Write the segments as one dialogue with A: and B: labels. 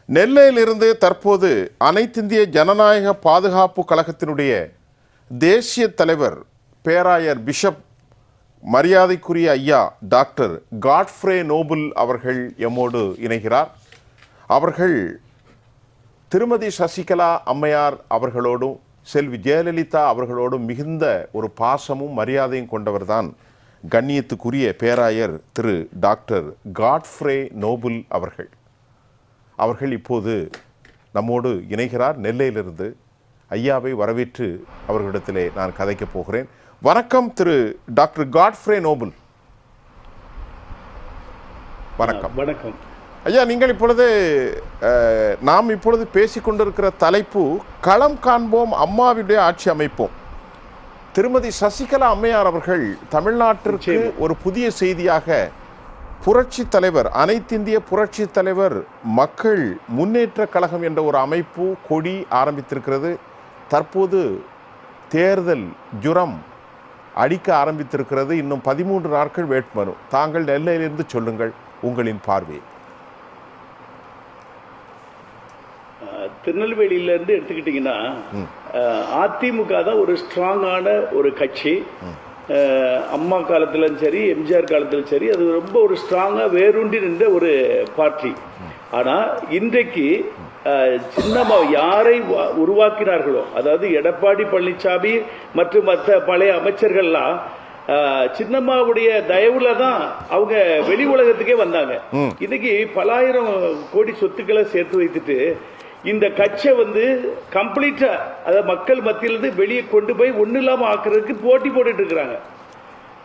A: நெல்லையிலிருந்து தற்போது அனைத்திந்திய ஜனநாயக பாதுகாப்பு கழகத்தினுடைய தேசிய தலைவர் பேராயர் பிஷப் மரியாதைக்குரிய ஐயா டாக்டர் காட்ஃப்ரே நோபல் அவர்கள் எம்மோடு இணைகிறார். அவர்கள் திருமதி சசிகலா அம்மையார் அவர்களோடும் செல்வி ஜெயலலிதா அவர்களோடும் மிகுந்த ஒரு பாசமும் மரியாதையும் கொண்டவர்தான் கண்ணியத்துக்குரிய பேராயர் திரு டாக்டர் காட்ஃப்ரே நோபல் அவர்கள் இப்போது நம்மோடு இணைகிறார். நெல்லையிலிருந்து ஐயாவை வரவேற்று அவர்களிடத்திலே நான் கதைக்கப் போகிறேன். வணக்கம் திரு டாக்டர் காட்ஃப்ரே நோபல். வணக்கம்.
B: வணக்கம்
A: ஐயா. நீங்கள் இப்பொழுது நாம் இப்பொழுது பேசிக்கொண்டிருக்கிற தலைப்பு களம் காண்போம், அம்மாவுடைய ஆட்சி அமைப்போம். திருமதி சசிகலா அம்மையார் அவர்கள் தமிழ்நாட்டிற்கு ஒரு புதிய செய்தியாக புரட்சி தலைவர், அனைத்திந்திய புரட்சி தலைவர் மக்கள் முன்னேற்ற கழகம் என்ற ஒரு அமைப்பு கொடி ஆரம்பித்திருக்கிறது. தற்போது தேர்தல் ஜுரம் அடிக்க ஆரம்பித்திருக்கிறது. இன்னும் 13 நாட்கள் வேட்புமனு. தாங்கள் நெல்லையிலிருந்து சொல்லுங்கள் உங்களின் பார்வை.
B: திருநெல்வேலியிலேருந்து எடுத்துக்கிட்டிங்கன்னா அதிமுக தான் ஒரு ஸ்ட்ராங்கான ஒரு கட்சி. அம்மா காலத்திலும் சரி, எம்ஜிஆர் காலத்திலும் சரி, அது ரொம்ப ஒரு ஸ்ட்ராங்காக வேரூன்றி நின்ற ஒரு பார்ட்டி. ஆனால் இன்றைக்கு சின்னம்மா யாரை உருவாக்கினார்களோ, அதாவது எடப்பாடி பழனிசாமி மற்றும் மற்ற பழைய அமைச்சர்கள்லாம் சின்னம்மாவுடைய தயவுல தான் அவங்க வெளி உலகத்துக்கே வந்தாங்க. இன்னைக்கு பலாயிரம் கோடி சொத்துக்களை சேர்த்து வைத்துட்டு இந்த கட்சியை கம்ப்ளீட்டா அதாவது மக்கள் மத்தியிலிருந்து வெளியே கொண்டு போய் ஒன்னும் இல்லாம ஆக்குறதுக்கு போட்டி போட்டுட்டு இருக்கிறாங்க.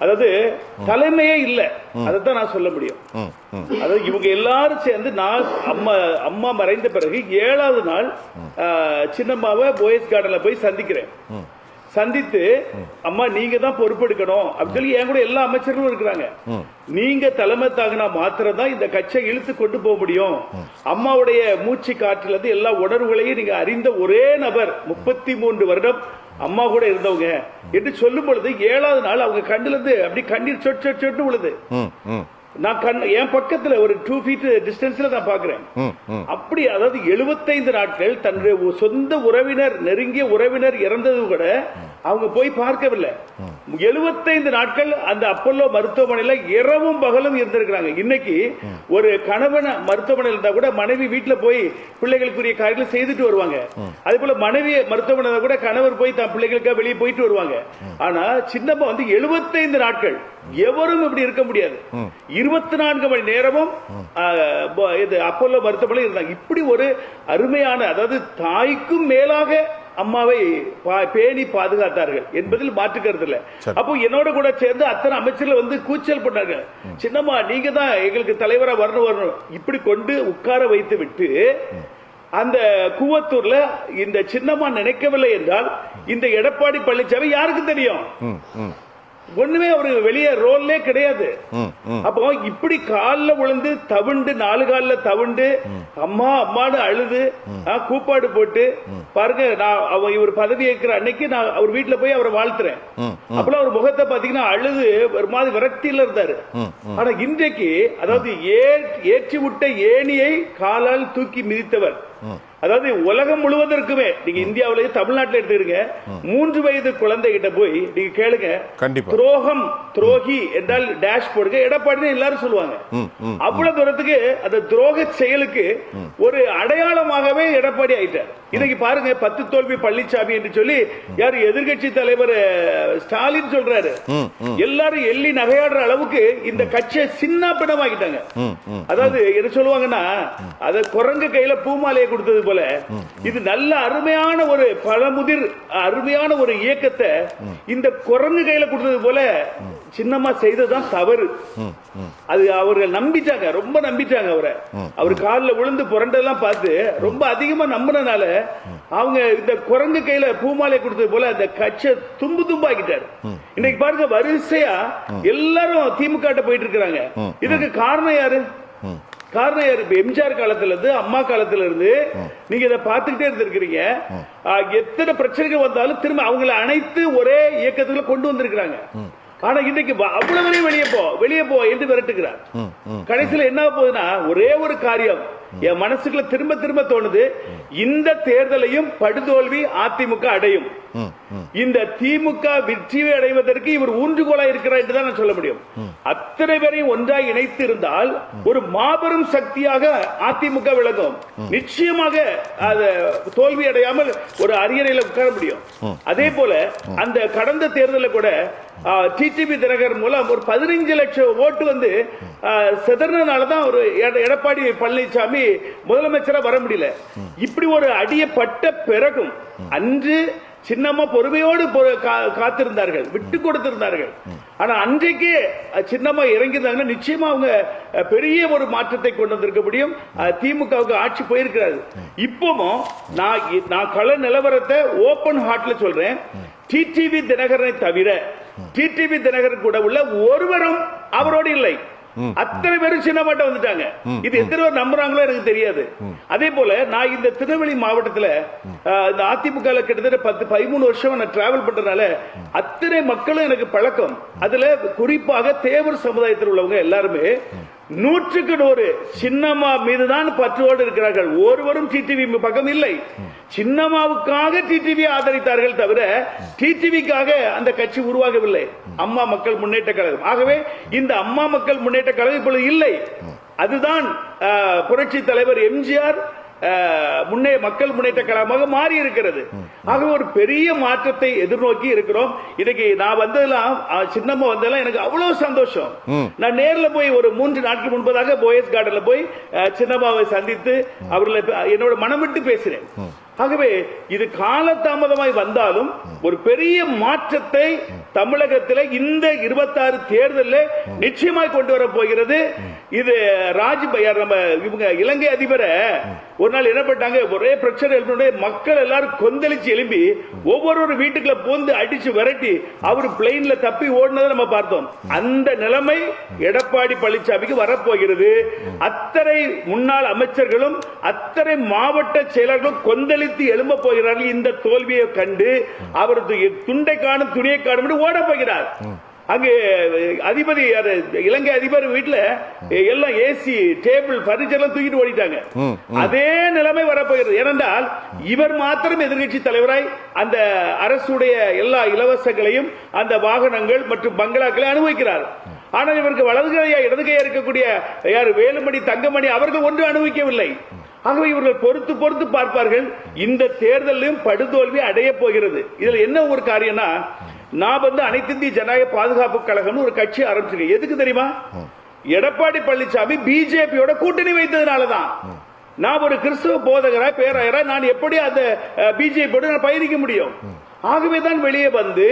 B: அதாவது தலைமையே இல்லை, அதைத்தான் நான் சொல்ல முடியும். அதாவது இவங்க எல்லாரும் சேர்ந்து நான் அம்மா மறைந்த பிறகு 7வது நாள் சின்னம்மாவை போயஸ் கார்டன்ல போய் சந்திக்கிறேன். சந்தித்து அம்மா நீங்க தான் பொறுப்பெடுக்கணும் அப்படின்னு சொல்லி என் கூட எல்லா அமைச்சர்களும் இருக்கிறாங்க. நீங்க தலைமை தாங்கினா மாத்திரம் தான் இந்த கட்சியை இழுத்து கொண்டு போக முடியும். அம்மாவுடைய மூச்சு காற்றில இருந்து எல்லா உணர்வுகளையும் நீங்க அறிந்த ஒரே நபர் 33 வருடம் அம்மா கூட இருந்தவங்க என்று சொல்லும் பொழுது 7வது நாள் அவங்க கண்ணுல இருந்து அப்படி கண்ணீர் சொட்டு சொட்டு விழுது. நான் என் பக்கத்துல ஒரு 2 feet டிஸ்டன்ஸ்ல நான் பாக்குறேன். அப்படி அதாவது 75 நாட்கள் தன்னுடைய சொந்த உறவினர், நெருங்கிய உறவினர் இறந்தது கூட அவங்க போய் பார்க்கவில்லை. 75 நாட்கள் அந்த அப்பல்லோ மருத்துவமனையில இரவும் பகலும் இருந்திருக்கிறாங்க. இன்னைக்கு ஒரு கணவன் மருத்துவமனையில் இருந்தா கூட மனைவி வீட்டுல போய் பிள்ளைகளுக்குரிய காரியங்களை செய்துட்டு வருவாங்க. அதே போல மனைவி மருத்துவமனையில கூட கணவர் போய் தன் பிள்ளைகளுக்காக வெளியே போயிட்டு வருவாங்க. ஆனா சின்னம்மா 75 நாட்கள் எவரும் இப்படி இருக்க முடியாது. 24 மணி நேரமும் அப்பல்லோ மருத்துவமனை இருந்தாங்க. இப்படி ஒரு அருமையான, அதாவது தாய்க்கும் மேலாக அம்மாவை பேணி பாதுகாத்தார்கள் என்பதில் மாற்றுக்கிறது இல்லை. அப்போ என்னோட கூட சேர்ந்து அத்தனை அமைச்சர்கள் கூச்சல் பண்ணாங்க, சின்னம்மா நீங்க தான் எங்களுக்கு தலைவரா வரணும். இப்படி கொண்டு உட்கார வைத்து விட்டு அந்த கூவத்தூர்ல இந்த சின்னம்மா நினைக்கவில்லை என்றால் இந்த எடப்பாடி பழனிசாமி யாருக்கு தெரியும்? ஒண்ணுமே அவரு வெளியே ரோல்லே கிடையாது. அப்போ இப்படி காலில் விழுந்து தவிண்டு 4 காலில் தவிண்டு அம்மா அம்மானு அழுது கூப்பாடு போட்டு பாருங்க. நான் இவர் பதவி ஏற்கிற அன்னைக்கு நான் அவர் வீட்டுல போய் அவரை வாழ்த்துறேன். அப்பெல்லாம் அவர் முகத்தை பாத்தீங்கன்னா அழுது ஒரு மாதிரி விரக்தியில இருந்தாரு. ஆனா இன்றைக்கு அதாவது ஏற்றி விட்ட ஏணியை காலால் தூக்கி மிதித்தவர், அதாவது உலகம் முழுவதற்குமே, நீங்க இந்தியாவிலேயே தமிழ்நாட்டில் எடுத்துக்கிடுங்க, 3 வயது குழந்தை கிட்ட போய் நீங்க கேளுங்க, துரோகம் துரோகி என்றால் டேஷ் போடுங்க, எடப்பாடி எல்லாரும் சொல்லுவாங்க. அவ்வளவு தூரத்துக்கு அந்த துரோக செயலுக்கு ஒரு அடையாளமாகவே எடப்பாடி ஆயிட்டார். இன்னைக்கு பாருங்க 10 தோல்வி பழனிசாமி என்று சொல்லி யாரு எதிர்கட்சி தலைவர் ஸ்டாலின் சொல்றாரு. எல்லாரும் எள்ளி நகையாடுற அளவுக்கு இந்த கட்சியை சின்ன பின்னமாக்கிட்டாங்க. அதாவது என்ன சொல்லுவாங்கன்னா, அத குரங்கு கையில பூமாலையை கொடுத்தது போல இது நல்ல அருமையான ஒரு பழமுதிர் அருமையான ஒரு இயக்கத்தை இந்த குரங்கு கையில கொடுத்தது போல சின்னம்மா செய்ததுதான் தவறு. அது அவர்கள் நம்பிட்டாங்க, ரொம்ப நம்பிட்டாங்க அவரை. அவர் காலில் விழுந்து புரண்டெல்லாம் பார்த்து ரொம்ப அதிகமா நம்பினால அவங்க இந்த குரங்கு கையில பூமாலை கொடுத்தது போல அந்த கட்சியை தும்பு தும்பாக்கிட்டாரு. இன்னைக்கு பாருங்க வரிசையா எல்லாரும் திமுக போயிட்டு இருக்கிறாங்க. இதுக்கு காரணம் யாரு? எம்ஜிஆர் காலத்துல இருந்து அம்மா காலத்துல இருந்து நீங்க இதை பார்த்துக்கிட்டே இருந்திருக்கிறீங்க. எத்தனை பிரச்சனைகள் வந்தாலும் திரும்ப அவங்களை அனைத்து ஒரே இயக்கத்துல கொண்டு வந்திருக்கிறாங்க. ஆனா இன்னைக்கு அவ்வளவு வெளியே போ என்று விரட்டுகிறார். கடைசியில் என்ன போகுதுன்னா ஒரே ஒரு காரியம், என் மனசுக்குள்ள திரும்ப திரும்ப தோணுது, இந்த தேர்தலையும் படுதோல்வி அதிமுக அடையும். இந்த திமுக வெற்றியை அடைவதற்கு இவர் ஊன்றுகோலா இருக்கிறார் என்றுதான் நான் சொல்ல முடியும். அத்தனை பேரையும் ஒன்றாய் இணைத்து இருந்தால் ஒரு மாபெரும் சக்தியாக அதிமுக விளங்கும். நிச்சயமாக தோல்வி அடையாமல் ஒரு அரியணையில் உட்கார முடியும். அதே போல அந்த கடந்த தேர்தலில் கூட டிடிவி தினகரன் மூலம் ஒரு 15 லட்சம் ஓட்டு வந்து செதறனாலதான் ஒரு எடப்பாடி பழனிசாமி முதலமைச்சரா வர முடியல. இப்படி ஒரு அடியப்பட்ட பிறகும் அன்று சின்னம்மா பொறுமையோடு காத்திருந்தார்கள், விட்டு கொடுத்திருந்தார்கள். ஆனா அன்றைக்கு சின்னம்மா இறங்கியிருந்தாங்கன்னா நிச்சயமா அவங்க பெரிய ஒரு மாற்றத்தை கொண்டு வந்திருக்க முடியும். திமுகவுக்கு ஆட்சி போயிருக்கிறாரு. இப்பவும் நான் கள நிலவரத்தை ஓபன் ஹார்ட்ல சொல்றேன். டிடிவி தினகரனை தவிர டிடிவி தினகரன் கூட உள்ள ஒருவரும் அவரோடு இல்லை. அத்தனை பேரும் சின்னமாட்ட வந்துட்டாங்க. இது எத்தனை பேர் நம்புறாங்களோ எனக்கு தெரியாது. அதே போல நான் இந்த திருநெல்வேலி மாவட்டத்தில் இந்த அதிமுக கிட்டத்தட்ட 10-13 வருஷம் நான் டிராவல் பண்றதுனால அத்தனை மக்களும் எனக்கு பழக்கம். அதுல குறிப்பாக தேவர் சமுதாயத்தில் உள்ளவங்க எல்லாருமே 100க்கு 100 சின்னம்மா மீதுதான் பற்றோடு இருக்கிறார்கள். ஒருவரும் டிடிவி பக்கம் இல்லை. சின்னம்மாவுக்காக டிடிவி ஆதரித்தார்கள் தவிர டிடிவிக்காக அந்த கட்சி உருவாகவில்லை. அம்மா மக்கள் முன்னேற்ற கழகம். ஆகவே இந்த அம்மா மக்கள் முன்னேற்ற கழகம் இப்பொழுது இல்லை. அதுதான் புரட்சி தலைவர் எம்ஜிஆர் மக்கள் முன்னேற்ற கழகமாக மாறி இருக்கிறது. ஆகவே ஒரு பெரிய மாற்றத்தை எதிர்நோக்கி இருக்கிறோம். இன்னைக்கு நான் வந்ததெல்லாம் சின்னம்மா வந்ததெல்லாம் எனக்கு அவ்வளவு சந்தோஷம். நான் நேரில் போய் ஒரு 3 நாட்கள் முன்பதாக போயஸ் கார்டன்ல போய் சின்னம்மாவை சந்தித்து அவர்களை என்னோட மனம் விட்டு பேசினேன். ஆகவே இது காலதாமதமாய் வந்தாலும் ஒரு பெரிய மாற்றத்தை தமிழகத்தில் இந்த 26 தேர்தலில் நிச்சயமாய் கொண்டு வர போகிறது. இது இவங்க இலங்கை அதிபரை ஒரு நாள் என்ன பண்ணாங்க, ஒரே பிரச்சனை மக்கள் எல்லாரும் கொந்தளிச்சு எழும்பி ஒவ்வொரு வீட்டுக்குள்ள போந்து அடிச்சு விரட்டி அவர் பிளைன்ல தப்பி ஓடினதை நம்ம பார்த்தோம். அந்த நிலைமை எடப்பாடி பழனிசாமிக்கு வரப்போகிறது. அத்தனை முன்னாள் அமைச்சர்களும் அத்தனை மாவட்ட செயலர்களும் கொந்தளித்து எழும்ப போகிறார்கள். இந்த தோல்வியை கண்டு அவர் துண்டை காணும் துணியை காணும் ஓட போகிறார். அங்கே அதிபதி இலங்கை அதிபர் வீட்டுல எல்லாம் ஏசி டேபிள் பர்னிச்சர் எல்லாம் தூக்கிட்டு ஓடிட்டாங்க. அதே நிலைமை வரப்போகிறது. ஏனென்றால் இவர் மாத்திரம் எதிர்கட்சி தலைவராய் அந்த அரசுடைய எல்லா இலவசங்களையும் அந்த வாகனங்கள் மற்றும் பங்களாக்களை அனுபவிக்கிறார். ஆனால் இவருக்கு வலதுகையா இடதுகையா இருக்கக்கூடிய யார் வேலுமணி தங்கமணி அவர்கள் ஒன்று அனுபவிக்கவில்லை. ஆகவே இவர்கள் பொறுத்து பொறுத்து பார்ப்பார்கள். இந்த தேர்தலிலும் படுதோல்வி அடைய போகிறது. இதுல என்ன ஒரு காரியம்னா, நான் அனைத்து இந்திய ஜனநாயக பாதுகாப்பு கழகம் ஒரு கட்சி ஆரம்பிச்சிருக்கேன். எதுக்கு தெரியுமா? எடப்பாடி பழனிசாமி பிஜேபியோட கூட்டணி வைத்ததுனாலதான். நான் ஒரு கிறிஸ்தவ போதகராய் பேராயராய் நான் எப்படி அந்த பிஜேபியோட நான் பயணிக்க முடியும்? ஆகவே தான் வெளியே வந்து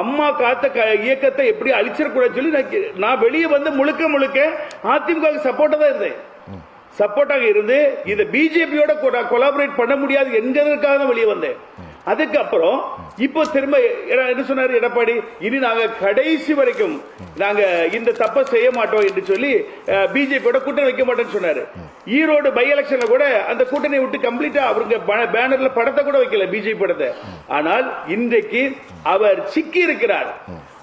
B: அம்மா காத்த இயக்கத்தை எப்படி அழிச்சிடக்கூடாது சொல்லி நான் வெளியே வந்து முழுக்க முழுக்க அதிமுக சப்போர்ட்டா தான் இருந்தேன். சப்போர்ட்டாக இருந்து இதை பிஜேபியோட கொலாபரேட் பண்ண முடியாது என்கிறதுக்காக தான் வெளியே வந்தேன். அதுக்கப்புறம் இப்போ திரும்ப என்ன சொன்னாரு எடப்பாடி, இனி நாங்க கடைசி வரைக்கும் நாங்க இந்த தப்பை செய்ய மாட்டோம் என்று சொல்லி பிஜேபியோட கூட்டணி வைக்க மாட்டோம்னு சொன்னாரு. ஈரோடு பை எலெக்ஷன்ல கூட அந்த கூட்டணி விட்டு கம்ப்ளீட்டா அவருக்கு பேனர்ல படத்தை கூட வைக்கல, பிஜேபி படத்தை. ஆனால் இன்றைக்கு அவர் சிக்கி இருக்கிறார்.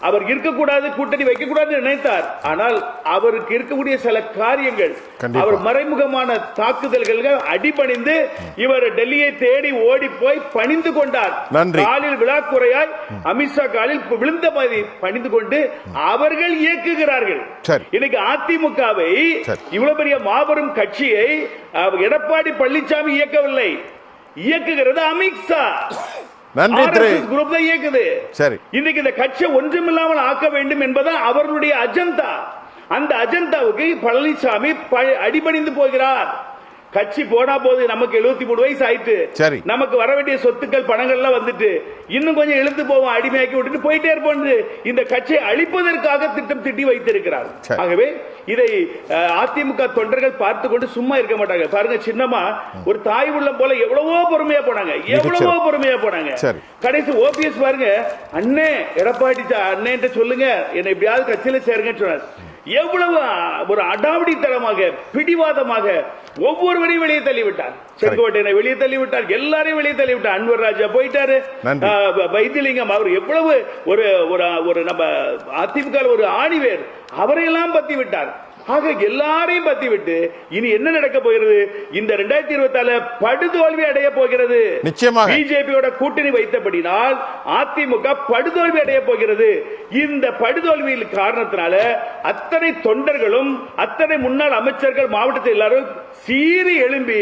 B: அவர் இருக்கக்கூடாது, கூட்டணி வைக்க கூடாது நினைத்தார். ஆனால் அவருக்கு இருக்கக்கூடிய சில காரியங்கள், அவர் மறைமுகமான தாக்குதல்கள் அடிபணிந்து இவர் டெல்லியை தேடி ஓடி போய் பணிந்து கொண்டார். காலில் விழாக்குறையாய் அமித்ஷா காலில் விழுந்த மாதிரி பணிந்து கொண்டு அவர்கள் இயக்குகிறார்கள். இன்னைக்கு அதிமுகவை இவ்வளவு பெரிய மாபெரும் கட்சியை எடப்பாடி பழனிசாமி இயக்கவில்லை, இயக்குகிறது அமித்ஷா. குரூப் தான் இயக்குது. இன்னைக்கு இந்த கட்சி ஒன்றுமில்லாமல் ஆக்க வேண்டும் என்பது அவர்களுடைய அஜெண்டா. அந்த அஜெண்டாவுக்கு பழனிசாமி அடிபணிந்து போகிறார். கட்சி போனா போது நமக்கு 73 வயசு ஆயிட்டு, நமக்கு வர வேண்டிய சொத்துக்கள் பணங்கள் எல்லாம் வந்துட்டு இன்னும் கொஞ்சம் இழுத்து போவோம், அடிமையாக்கி விட்டுட்டு போயிட்டே இருப்போம். இந்த கட்சியை அழிப்பதற்காக திட்டம் திட்டி வைத்திருக்கிறார். ஆகவே இதை அதிமுக தொண்டர்கள் பார்த்து கொண்டு சும்மா இருக்க மாட்டாங்க. பாருங்க, சின்னம்மா ஒரு தாய் உள்ளம் போல எவ்வளவோ பொறுமையா போனாங்க, எவ்வளவோ பொறுமையா போனாங்க. கடைசி ஓபிஎஸ் பாருங்க, அண்ணே எடப்பாடி அண்ணே சொல்லுங்க என்னை எப்படியாவது கட்சியில சேருங்கன்னு சொன்னார். எவ்வளவு ஒரு அடாவடித்தனமாக பிடிவாதமாக ஒவ்வொருவரையும் வெளியே தள்ளிவிட்டார். செங்கோட்டையனை வெளியே தள்ளிவிட்டார், எல்லாரையும் வெளியே தள்ளிவிட்டார். அன்வர் ராஜா போயிட்டாரு, வைத்திலிங்கம் அவர் எவ்வளவு ஒரு நம்ம அதிமுக ஒரு ஆணிவேர், அவரையெல்லாம் பத்தி விட்டார். ஆக எல்லாரையும் பத்தி விட்டு இனி என்ன நடக்க போகிறது? இந்த 2024 படுதோல்வி அடைய போகிறது.
A: நிச்சயமாக
B: பிஜேபியோட கூட்டணி வைத்தபடினால் அதிமுக படுதோல்வி அடைய போகிறது. இந்த படுதோல்வியில் காரணத்தினால அத்தனை தொண்டர்களும் அத்தனை முன்னாள் அமைச்சர்கள் மாவட்டத்தில் எல்லாரும் சீறி எழும்பி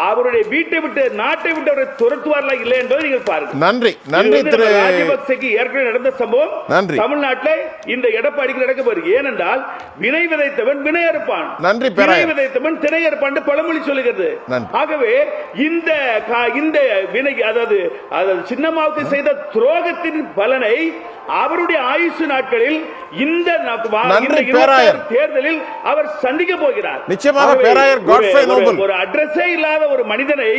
B: அவருடைய வீட்டை விட்டு நாட்டை விட்டு அவரை துரத்துவார்களா இல்லை என்பதை நீங்கள் பாருங்கள்.
A: நன்றி நன்றி திரு
B: ராஜபக்சேக்கு ஏற்கனவே நடந்த சம்பவம்
A: நன்றி.
B: தமிழ்நாட்டில் இந்த எடப்பாடிக்கு நடக்க போகிறது. ஏனென்றால் வினை விதைத்தவன் வினை அறுப்பான்,
A: நன்றி
B: வினை விதைத்தவன் திணை அறுப்பான் பழமொழி சொல்லுகிறது. ஆகவே இந்த வினை அதாவது சின்னம்மாவுக்கு செய்த துரோகத்தின் பலனை அவருடைய ஆயுசு நாட்களில் இந்த தேர்தலில் அவர் சந்திக்க போகிறார்.
A: நிச்சயமாக பேராயர் காட்ஃப்ரே நோபல்
B: ஒரு அட்ரஸே இல்லாத ஒரு மனிதனை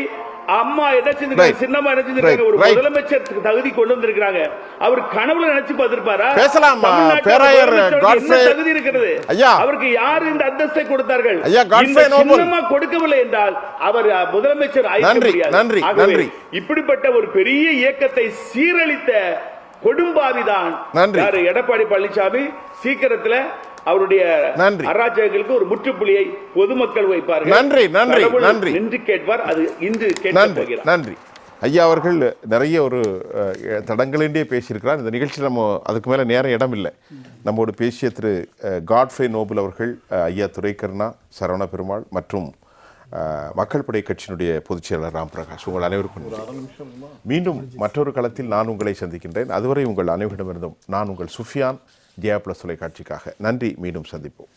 B: அம்மா என்ன செஞ்சிருக்காங்க, சின்னம்மா என்ன செஞ்சிருக்காங்க, ஒரு முதலமைச்சர் தகுதி கொண்டு வந்திருக்காங்க. அவர் கனவுல நினைச்சு பார்த்திருப்பாரா?
A: பேசலாம் பேராயர் காட்ஃப்ரே
B: தகுதி இருக்கிறது. அவருக்கு யார் இந்த அந்தஸ்தை கொடுத்தார்கள்? சின்னம்மா கொடுக்கவில்லை என்றால் அவர் முதலமைச்சர் ஆக முடியாது.
A: நன்றி நன்றி.
B: இப்படிப்பட்ட ஒரு பெரிய இயக்கத்தை சீரழித்த கொடும்பாவிதான் எடப்பாடி பழனிசாமி. சீக்கிரத்தில் அவருடைய அராஜகங்களுக்கு ஒரு முற்றுப்புள்ளியை பொதுமக்கள் வைப்பார்கள்.
A: நன்றி நன்றி நன்றி
B: என்று கேட்பார். அது இன்று கேட்கிறார்.
A: நன்றி ஐயா அவர்கள் நிறைய ஒரு தடங்களின்றே பேசியிருக்கிறார். இந்த நிகழ்ச்சி நம்ம அதுக்கு மேலே நேரம் இடம் இல்லை. நம்மோடு பேசிய திரு காட்ஃப்ரே நோபல் அவர்கள், ஐயா துரைக்கருணா, சரவண பெருமாள் மற்றும் மக்கள் படை கட்சியினுடைய பொதுச் செயலாளர் ராம் பிரகாஷ், உங்கள் அனைவருக்கும் மீண்டும் மற்றொரு களத்தில் நான் உங்களை சந்திக்கின்றேன். அதுவரை உங்கள் அனைவரிடமிருந்தும் நான் உங்கள் சுஃபியான், ஜெயா பிளஸ் தொலைக்காட்சிக்காக நன்றி. மீண்டும் சந்திப்போம்.